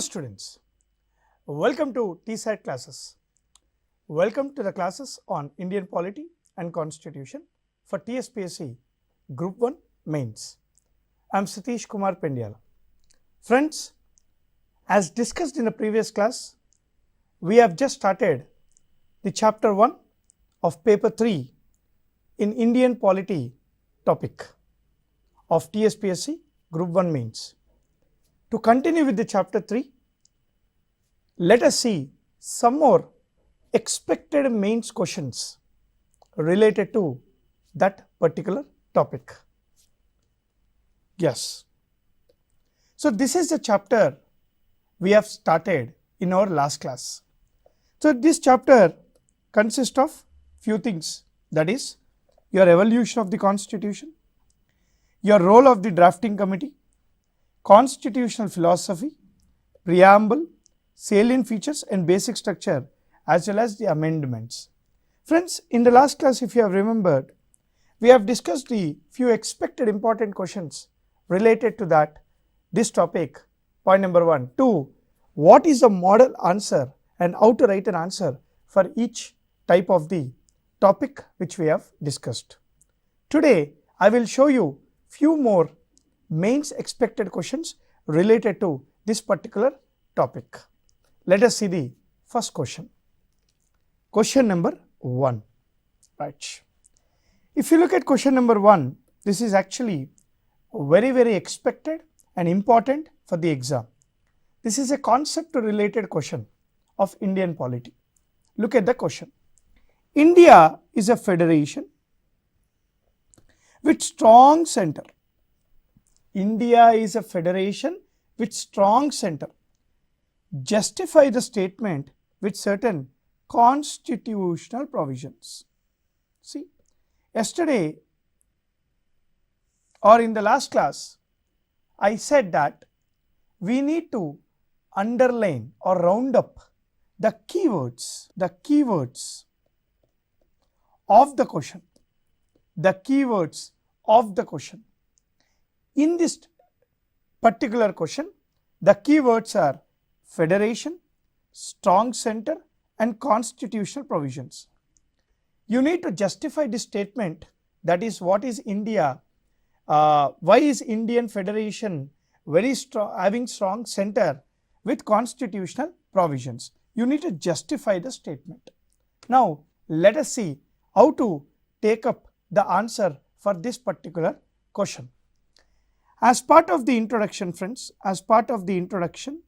students, welcome to TSAT classes. Welcome to the classes on Indian polity and constitution for TSPSC Group 1 mains. I am 𝗧𝗦𝗔𝗧. Friends, as discussed in the previous class, we have just started the chapter 1 of paper 3 in Indian polity topic of TSPSC Group 1 mains. To continue with the chapter 3, let us see some more expected mains questions related to that particular topic. Yes. So this is the chapter we have started in our last class. So this chapter consists of few things, that is your evolution of the constitution, your role of the drafting committee, constitutional philosophy, preamble, salient features and basic structure, as well as the amendments. Friends, in the last class, if you have remembered, we have discussed the few expected important questions related to this topic. Point number 1. 2. What is the model answer and how to write an answer for each type of the topic which we have discussed. Today, I will show you few more mains expected questions related to this particular topic. Let us see the first question. Question number 1. Right. If you look at question number 1, this is actually very expected and important for the exam. This is a concept related question of Indian polity. Look at the question. India is a federation with strong center. India is a federation with strong center. Justify the statement with certain constitutional provisions. See, yesterday or in the last class, I said that we need to underline or round up the keywords of the question. The keywords of the question. In this particular question, the keywords are federation, strong center and constitutional provisions. You need to justify this statement, that is, what is India, why is Indian federation very strong, having strong center with constitutional provisions. You need to justify the statement. Now let us see how to take up the answer for this particular question. As part of the introduction, friends, as part of the introduction,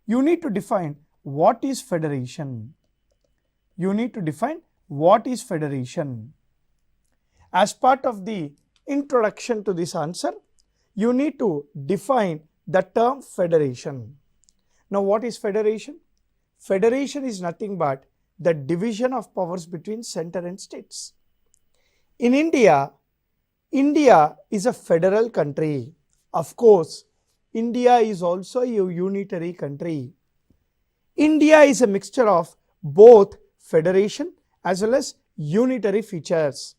you need to define what is federation. You need to define what is federation. As part of the introduction to this answer, you need to define the term federation. Now what is federation? Federation is nothing but the division of powers between center and states. In India is a federal country. Of course, India is also a unitary country. India is a mixture of both federation as well as unitary features.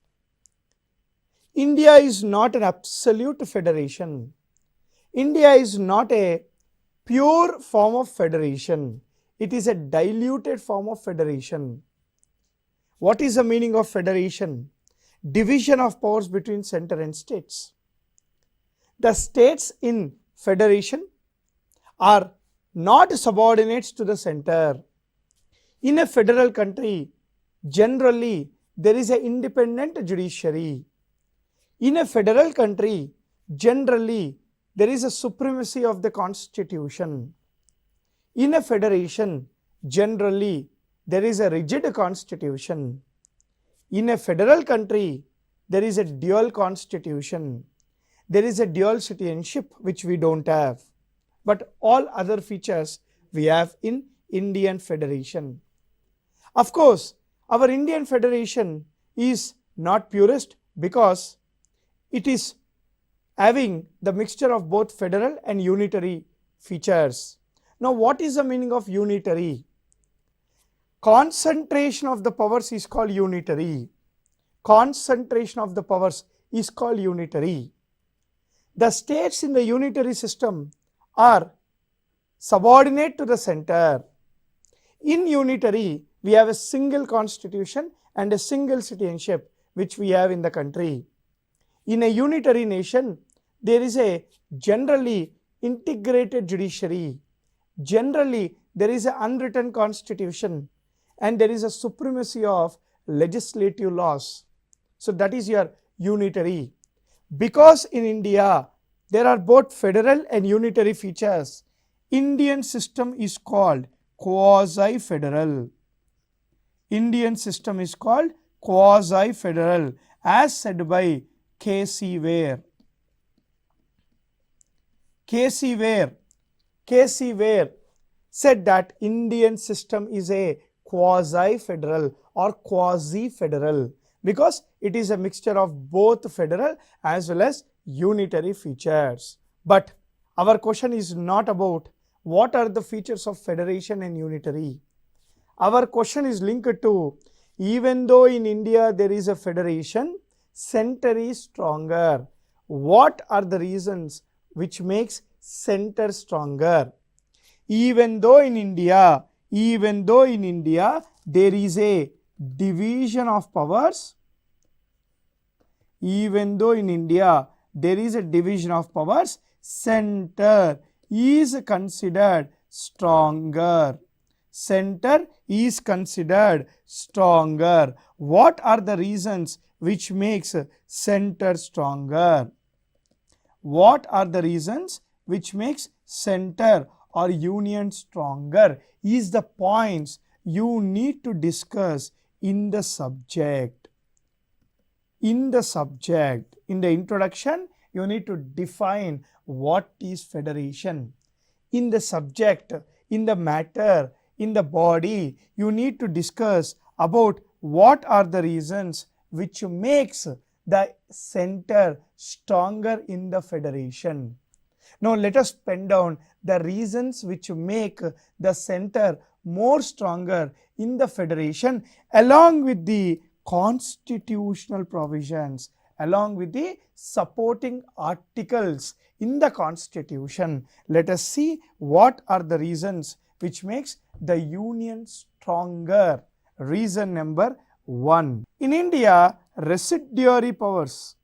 India is not an absolute federation. India is not a pure form of federation. It is a diluted form of federation. What is the meaning of federation? Division of powers between center and states. The states in federation are not subordinates to the center. In a federal country, generally there is an independent judiciary. In a federal country, generally there is a supremacy of the constitution. In a federation, generally there is a rigid constitution. In a federal country, there is a dual constitution. There is a dual citizenship which we don't have, but all other features we have in Indian federation. Of course, our Indian federation is not purest because it is having the mixture of both federal and unitary features. Now what is the meaning of unitary? Concentration of the powers is called unitary. Concentration of the powers is called unitary. The states in the unitary system are subordinate to the center. In unitary, we have a single constitution and a single citizenship which we have in the country. In a unitary nation, there is a generally integrated judiciary. Generally, there is an unwritten constitution and there is a supremacy of legislative laws. So that is your unitary. Because in India, there are both federal and unitary features, Indian system is called quasi-federal. Indian system is called quasi-federal as said by 𝗓𝗍𝗫𝗓. 𝗓𝗍𝗫𝗓 said that Indian system is a quasi-federal or quasi-federal because it is a mixture of both federal as well as unitary features. But our question is not about what are the features of federation and unitary. Our question is linked to, even though in India there is a federation, center is stronger. What are the reasons which makes center stronger? Even though in India there is a division of powers, even though in India there is a division of powers, center is considered stronger. Center is considered stronger. What are the reasons which makes center stronger? What are the reasons which makes center or union stronger is the points you need to discuss in the subject. In the introduction, you need to define what is federation. In the subject, in the matter, in the body, you need to discuss about what are the reasons which makes the center stronger in the federation. Now let us pen down the reasons which make the center more stronger in the federation along with the constitutional provisions, along with the supporting articles in the constitution. Let us see what are the reasons which makes the union stronger. Reason number 1. In India, residuary powers.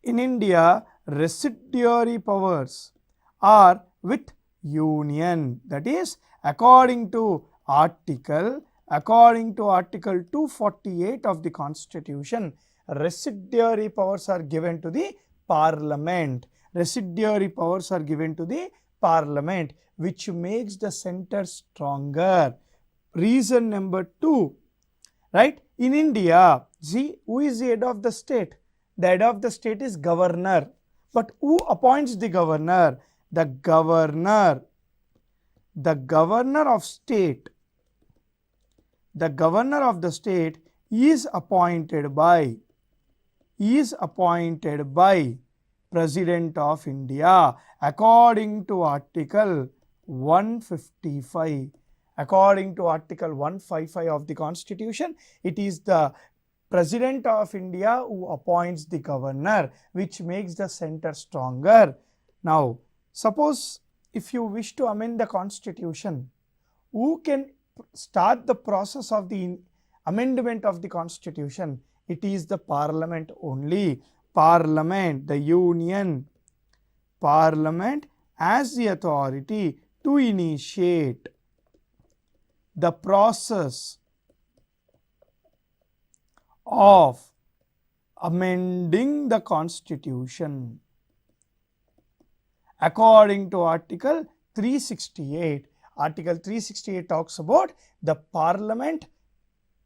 In India, residuary powers are with union. That is, according to Article 248 of the Constitution, residuary powers are given to the Parliament. Residuary powers are given to the Parliament, which makes the center stronger. Reason number 2, right? In India, see, who is the head of the state? The head of the state is governor. But who appoints the governor? The governor of state. The governor of the state is appointed by President of India according to Article 155. According to Article 155 of the Constitution, it is the President of India who appoints the governor, which makes the center stronger. Now, suppose if you wish to amend the Constitution, who can start the process of the amendment of the Constitution? It is the Parliament only. Parliament, the Union. Parliament has the authority to initiate the process of amending the Constitution. According to Article 368, Article 368 talks about the Parliament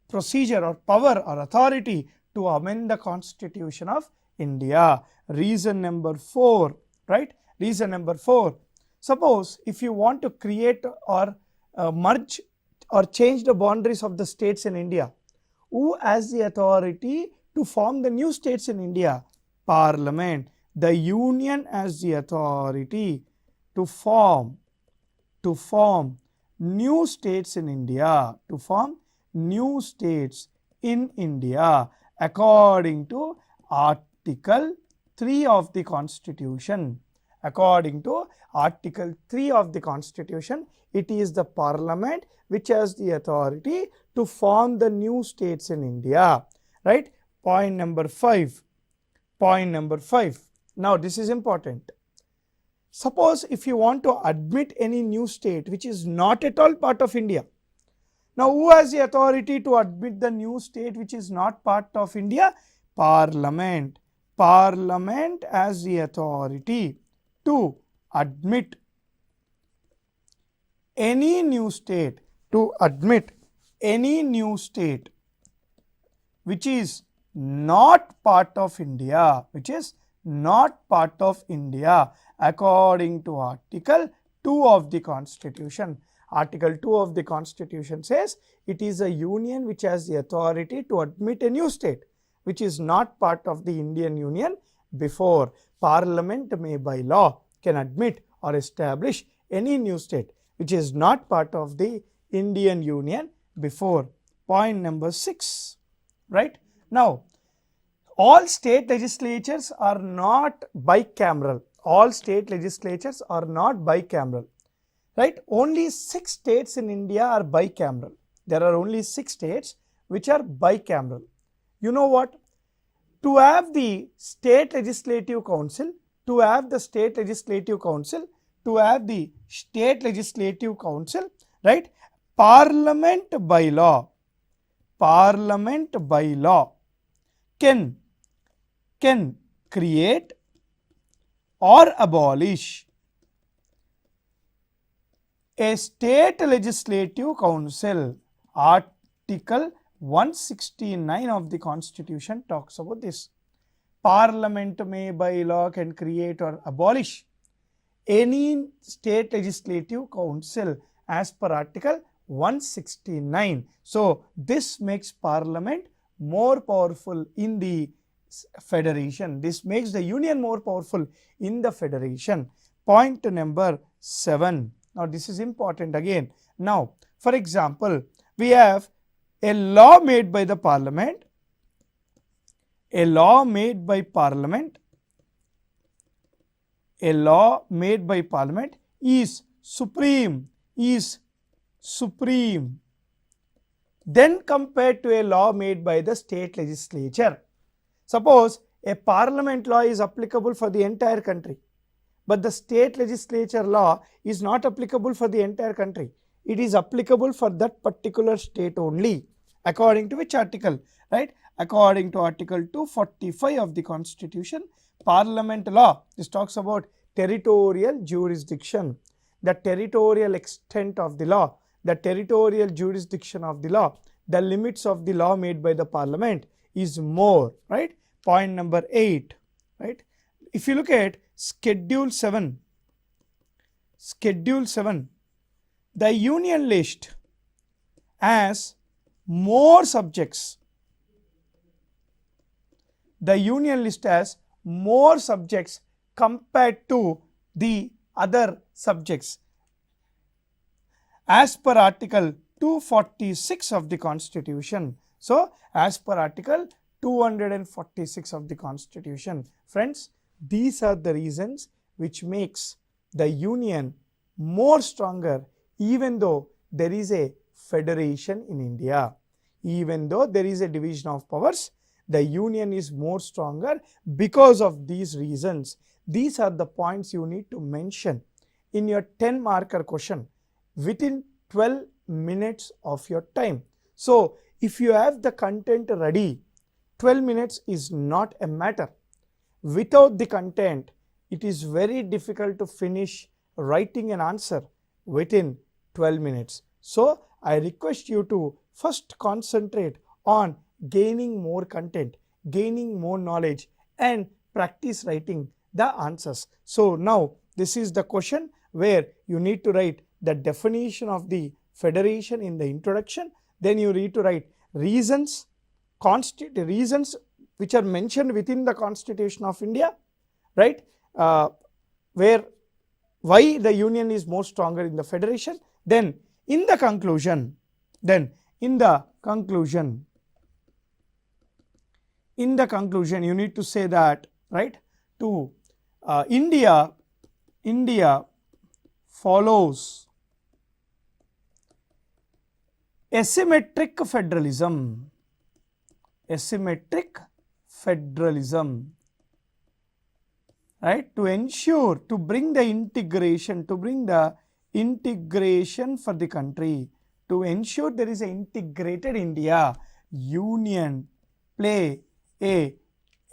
procedure or power or authority to amend the Constitution of India. Reason number 4, right? Reason number 4. Suppose if you want to create or merge or change the boundaries of the states in India, who has the authority to form the new states in India? Parliament. The Union has the authority to form new states in India, according to Article 3 of the Constitution. According to Article 3 of the Constitution, it is the Parliament which has the authority to form the new states in India, right? Point number 5. Point number 5. Now this is important. Suppose if you want to admit any new state which is not at all part of India. Now who has the authority to admit the new state which is not part of India? Parliament. Parliament has the authority to admit any new state, which is not part of India, according to Article 2 of the Constitution. Article 2 of the Constitution says it is a union which has the authority to admit a new state which is not part of the Indian Union before. Parliament may by law can admit or establish any new state which is not part of the Indian Union before. Point number 6, right? Now, all state legislatures are not bicameral. All state legislatures are not bicameral, right? Only 6 states in India are bicameral. There are only 6 states which are bicameral. You know what? To have the state legislative council, right? Parliament by law can create or abolish a state legislative council. Article 169 of the Constitution talks about this. Parliament may by law can create or abolish any state legislative council as per Article 169. So this makes Parliament more powerful in the federation. This makes the union more powerful in the federation. Point number 7. Now this is important again. Now for example, we have a law made by the Parliament. A law made by Parliament is supreme, then compared to a law made by the state legislature. Suppose a Parliament law is applicable for the entire country, but the state legislature law is not applicable for the entire country. It is applicable for that particular state only. According to which article? Right? According to Article 245 of the Constitution, Parliament law, this talks about territorial jurisdiction, the territorial extent of the law, the territorial jurisdiction of the law, the limits of the law made by the Parliament is more, right? Point number 8, right? If you look at Schedule 7, the Union list has more subjects. The Union list has more subjects compared to the other subjects as per Article 246 of the Constitution. So as per Article 246 of the Constitution, friends, these are the reasons which makes the union more stronger, even though there is a federation in India. Even though there is a division of powers, the union is more stronger because of these reasons. These are the points you need to mention in your 10 marker question within 12 minutes of your time. So if you have the content ready, 12 minutes is not a matter. Without the content, it is very difficult to finish writing an answer within 12 minutes. So I request you to first concentrate on gaining more content, gaining more knowledge, and practice writing the answers. So now this is the question where you need to write the definition of the federation in the introduction. Then you need to write reasons which are mentioned within the Constitution of India, right? Why the union is more stronger in the federation. Then in the conclusion, you need to say that, right, to India India follows asymmetric federalism, right, to ensure, to bring the integration for the country, to ensure there is an integrated India, union play a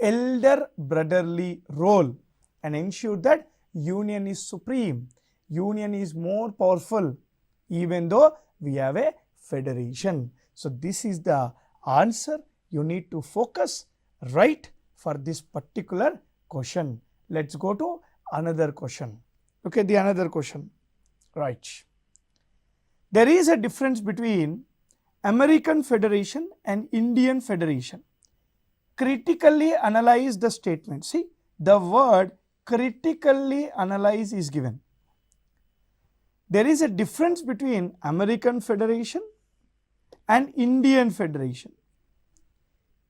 elder brotherly role and ensure that union is supreme, union is more powerful even though we have a federation. So this is the answer you need to focus right for this particular question. Let's go to another question. Okay, the another question, right. There is a difference between American Federation and Indian Federation. Critically analyze the statement. See, the word critically analyze is given. There is a difference between American Federation and Indian Federation.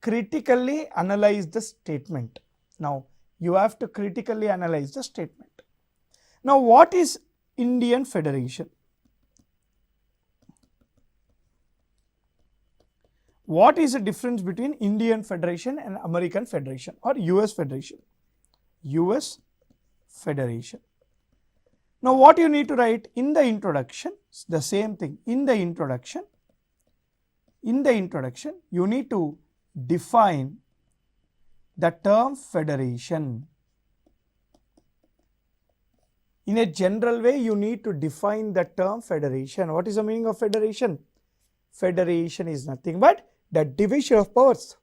Critically analyze the statement. Now, you have to critically analyze the statement. Now, what is Indian Federation? What is the difference between Indian Federation and American Federation or US Federation? US Federation. Now, what you need to write in the introduction, the same thing. In the introduction, you need to define the term federation. In a general way, you need to define the term federation. What is the meaning of federation? Federation is nothing but the division of powers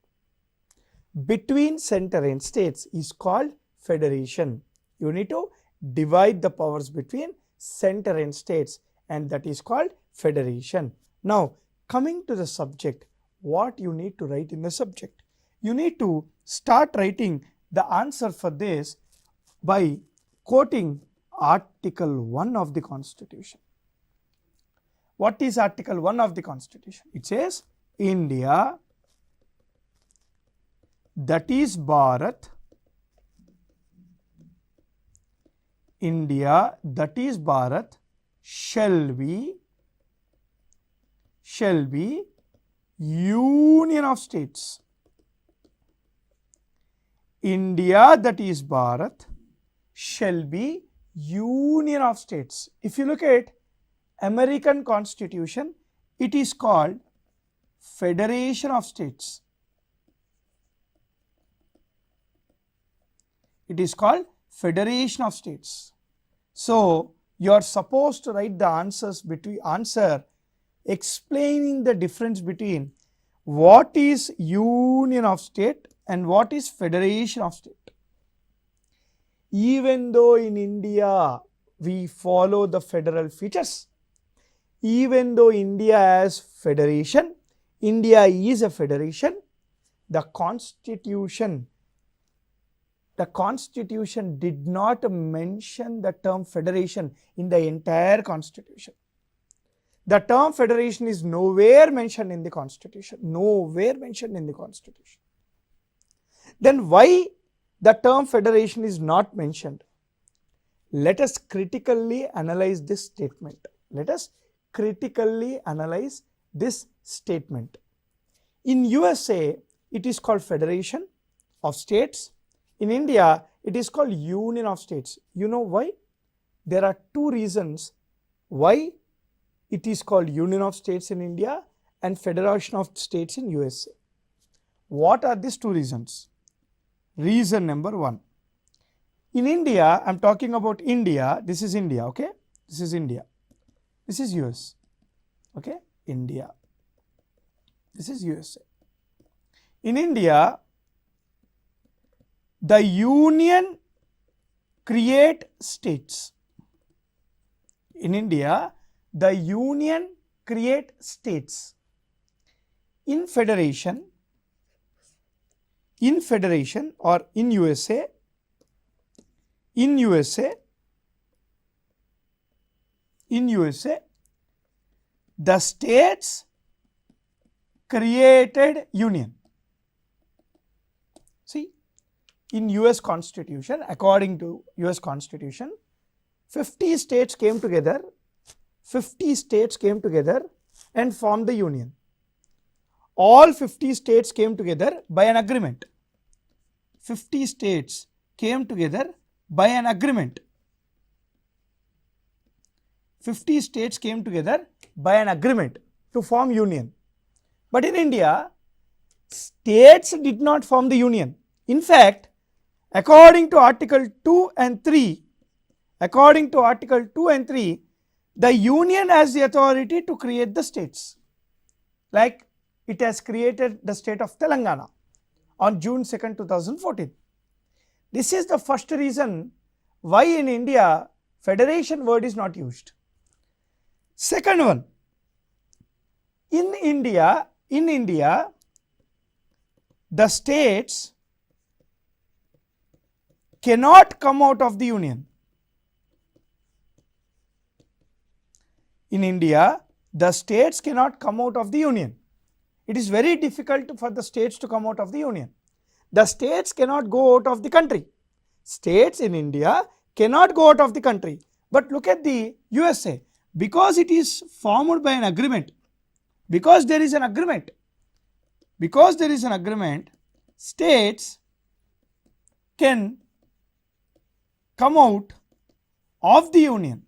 between center and states is called federation. You need to divide the powers between center and states, and that is called federation. Now, coming to the subject, what you need to write in the subject? You need to start writing the answer for this by quoting Article 1 of the Constitution. What is Article 1 of the Constitution? It says, India, that is Bharat, India, that is Bharat, shall be union of states. India, that is Bharat, shall be union of states. If you look at American Constitution, it is called Federation of States. It is called Federation of States. So, you are supposed to write the answer explaining the difference between what is union of state and what is federation of state. Even though in India we follow the federal features, even though India has federation, India is a federation, the Constitution did not mention the term federation in the entire Constitution. The term federation is nowhere mentioned in the Constitution. Nowhere mentioned in the Constitution. Then why the term federation is not mentioned? Let us critically analyze this statement. Let us critically analyze this statement. In USA, it is called Federation of States. In India, it is called Union of States. You know why? There are two reasons why it is called Union of States in India and Federation of States in USA. What are these two reasons? Reason number one. In India, I am talking about India. This is India, okay? This is India. This is US, okay? India. This is USA. In India, the union create states. In India, the union create states. In federation or in USA, the states created union. See, in US Constitution, according to US Constitution, 50 states came together, 50 states came together and formed the union. All 50 states came together by an agreement. 50 states came together by an agreement. 50 states came together by an agreement to form union. But in India, states did not form the union. In fact, according to Article 2 and 3, the union has the authority to create the states. Like it has created the state of Telangana on June 2nd, 2014. This is the first reason why in India federation word is not used. Second one, in India the states cannot come out of the union. In India, the states cannot come out of the union. It is very difficult for the states to come out of the union. The states cannot go out of the country. States in India cannot go out of the country. But look at the USA, because it is formed by an agreement, because there is an agreement, states can come out of the union.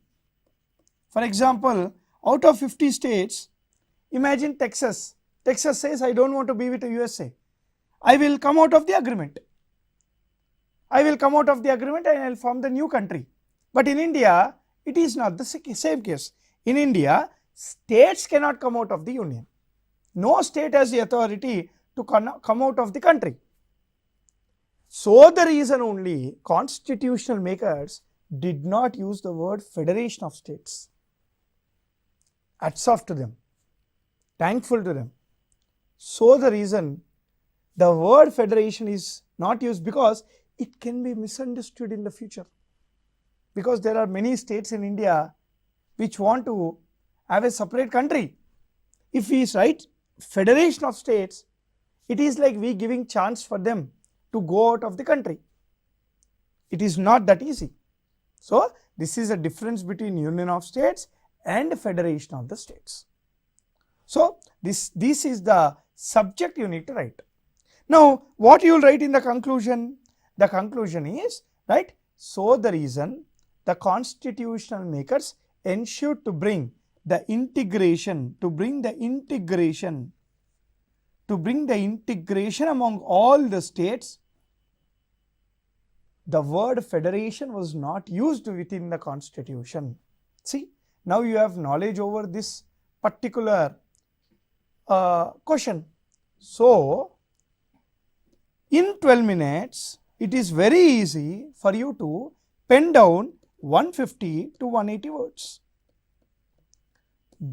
For example, out of 50 states, imagine Texas. Texas says, I don't want to be with the USA. I will come out of the agreement. and I will form the new country. But in India, it is not the same case. In India, states cannot come out of the union. No state has the authority to come out of the country. So the reason only constitutional makers did not use the word federation of states. Hats off to them, thankful to them. So the reason the word federation is not used, because it can be misunderstood in the future, because there are many states in India which want to have a separate country. If we write federation of states, it is like we giving chance for them to go out of the country. It is not that easy. So this is a difference between union of states and federation of the states. So this is the subject you need to write. Now what you will write in the conclusion? The conclusion is, right, so the reason the constitutional makers ensured to bring the integration among all the states, the word federation was not used within the constitution. See, now you have knowledge over this particular question. So in 12 minutes, it is very easy for you to pen down 150 to 180 words.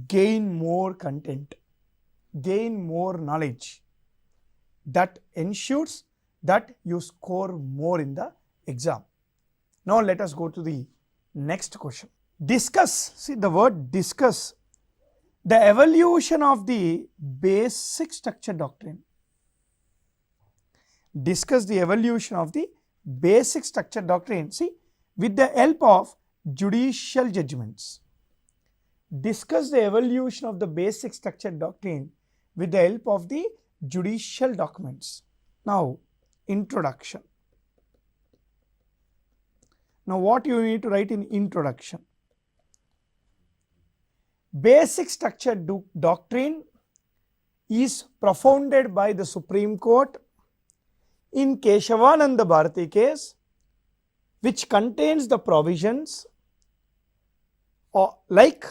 Gain more content, gain more knowledge. That ensures that you score more in the exam. Now let us go to the next question. Discuss, see the word discuss, the evolution of the basic structure doctrine. Discuss the evolution of the basic structure doctrine, see, with the help of judicial judgments. Discuss the evolution of the basic structure doctrine with the help of the judicial documents. Now, introduction. Now, what you need to write in introduction? Basic structure doctrine is propounded by the Supreme Court in 𝗘𝗍𝗏 𝗪𝗏 case, which contains the provisions like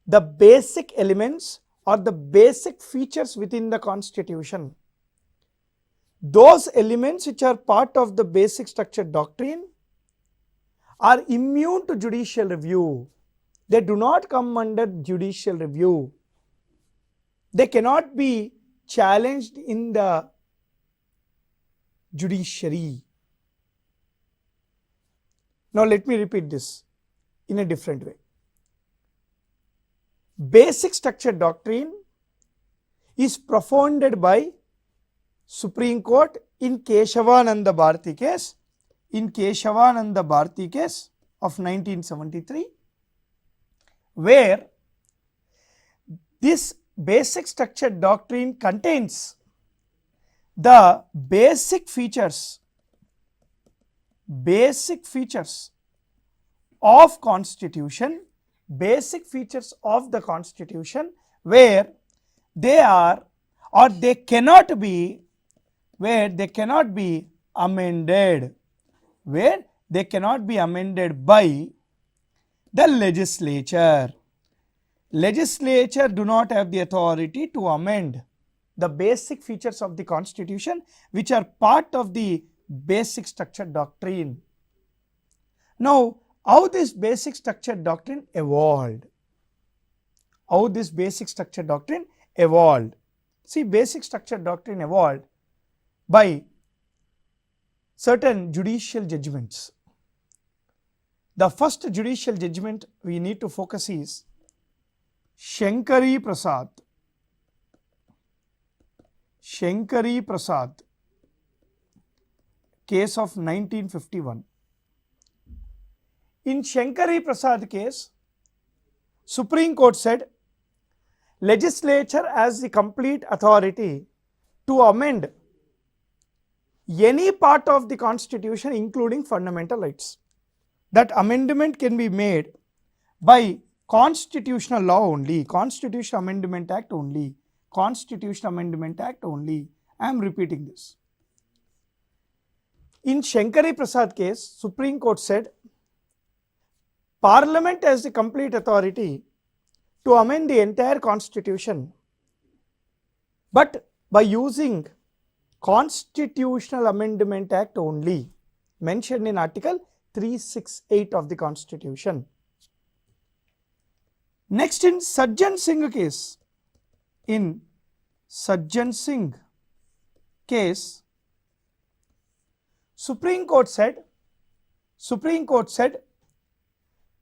the basic elements or the basic features within the constitution. Those elements which are part of the basic structure doctrine are immune to judicial review. They do not come under judicial review. They cannot be challenged in the judiciary. Now let me repeat this in a different way. Basic structure doctrine is propounded by Supreme Court in 𝗘𝗍𝗏 𝗪𝗏 case, of 1973, where this basic structure doctrine contains the basic features of constitution, where they are or they cannot be, amended, by the legislature. Legislature do not have the authority to amend the basic features of the constitution which are part of the basic structure doctrine. Now, how this basic structure doctrine evolved? See, basic structure doctrine evolved by certain judicial judgments. The first judicial judgment we need to focus is 𝗧𝗦𝗔𝗧 case of 1951. In 𝗧𝗦𝗔𝗧 case, Supreme Court said legislature has the complete authority to amend any part of the constitution including fundamental rights. That amendment can be made by constitutional law only, Constitutional Amendment Act only, I am repeating this. In 𝗧𝗦𝗔𝗧 case, Supreme Court said Parliament has the complete authority to amend the entire constitution, but by using Constitutional Amendment Act only, mentioned in Article 368 of the Constitution. Next, in 𝗧𝗏 case, Supreme Court said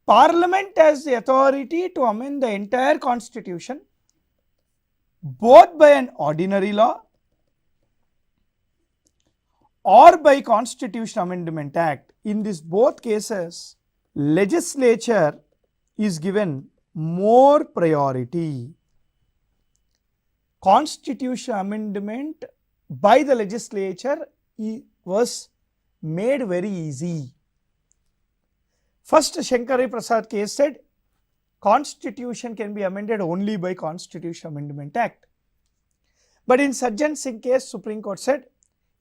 Parliament has the authority to amend the entire constitution both by an ordinary law or by Constitutional Amendment Act. In these both cases, legislature is given more priority. Constitutional amendment by the legislature was made very easy. First, 𝗧𝗦𝗔𝗧 case said constitution can be amended only by Constitutional Amendment Act. But in 𝗧𝗏 case, Supreme Court said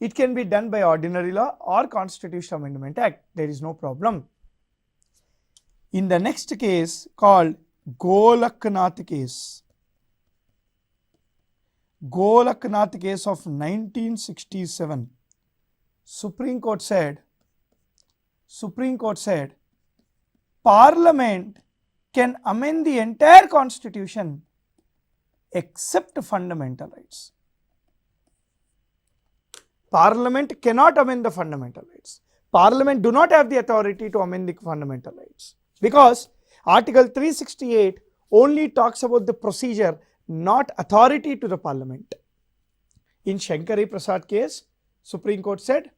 it can be done by ordinary law or Constitutional Amendment Act. There is no problem. In the next case called 𝗂𝗚𝗏𝗧 case of 1967, Supreme Court said Parliament can amend the entire constitution except fundamental rights. Parliament cannot amend the fundamental rights. Parliament do not have the authority to amend the fundamental rights, because Article 368 only talks about the procedure, not authority to the Parliament. In 𝗧𝗦𝗔𝗧 case, Supreme Court said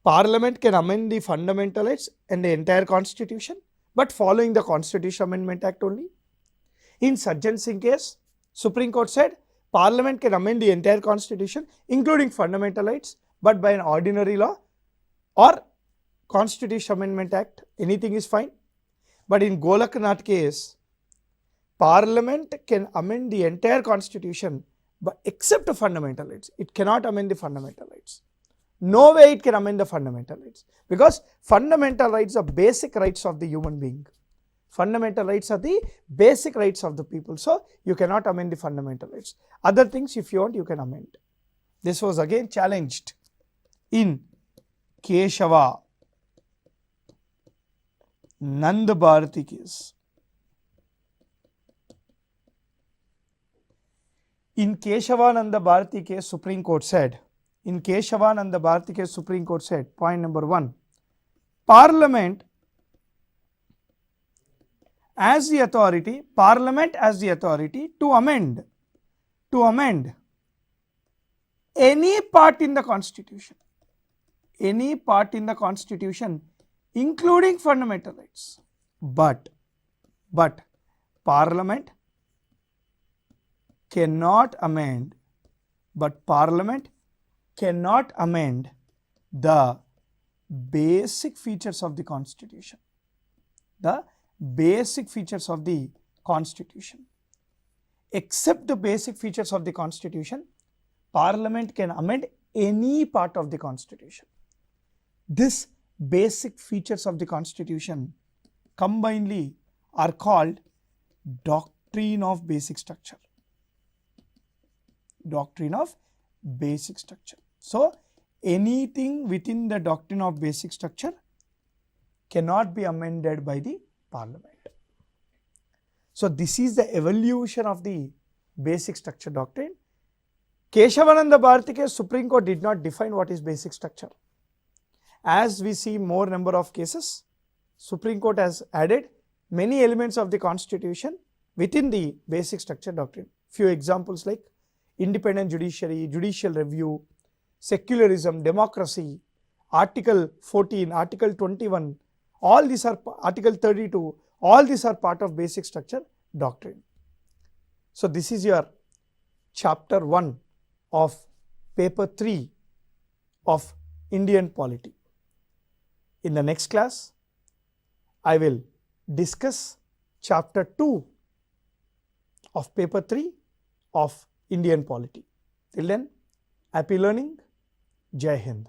Parliament can amend the fundamental rights and the entire constitution, but following the Constitutional Amendment Act only. In 𝗧𝗏 case, Supreme Court said Parliament can amend the entire constitution including fundamental rights, but by an ordinary law or Constitutional Amendment Act, anything is fine. But in 𝗂𝗚𝗏𝗧 case, Parliament can amend the entire constitution but except fundamental rights. It cannot amend the fundamental rights. No way it can amend the fundamental rights, because fundamental rights are basic rights of the human being. Fundamental rights are the basic rights of the people. So, you cannot amend the fundamental rights. Other things, if you want, you can amend. This was again challenged in 𝗓𝗏𝗪𝗏 case. In 𝗓𝗏𝗪𝗏 case, Supreme Court said, point number 1, Parliament has the authority to amend any part in the constitution, including fundamental rights, but Parliament cannot amend the basic features of the Constitution. The basic features of the Constitution. Except the basic features of the Constitution, Parliament can amend any part of the Constitution. This basic features of the Constitution combinedly are called doctrine of basic structure. Doctrine of basic structure. So, anything within the doctrine of basic structure cannot be amended by the Parliament. So, this is the evolution of the basic structure doctrine. Keshavananda Bharati Supreme Court did not define what is basic structure. As we see more number of cases, Supreme Court has added many elements of the Constitution within the basic structure doctrine. Few examples like independent judiciary, judicial review, secularism, democracy, Article 14, Article 21, all these are Article 32, all these are part of basic structure doctrine. So, this is your chapter 1 of paper 3 of Indian polity. In the next class, I will discuss chapter 2 of paper 3 of Indian polity. Till then, happy learning. Jai Hind.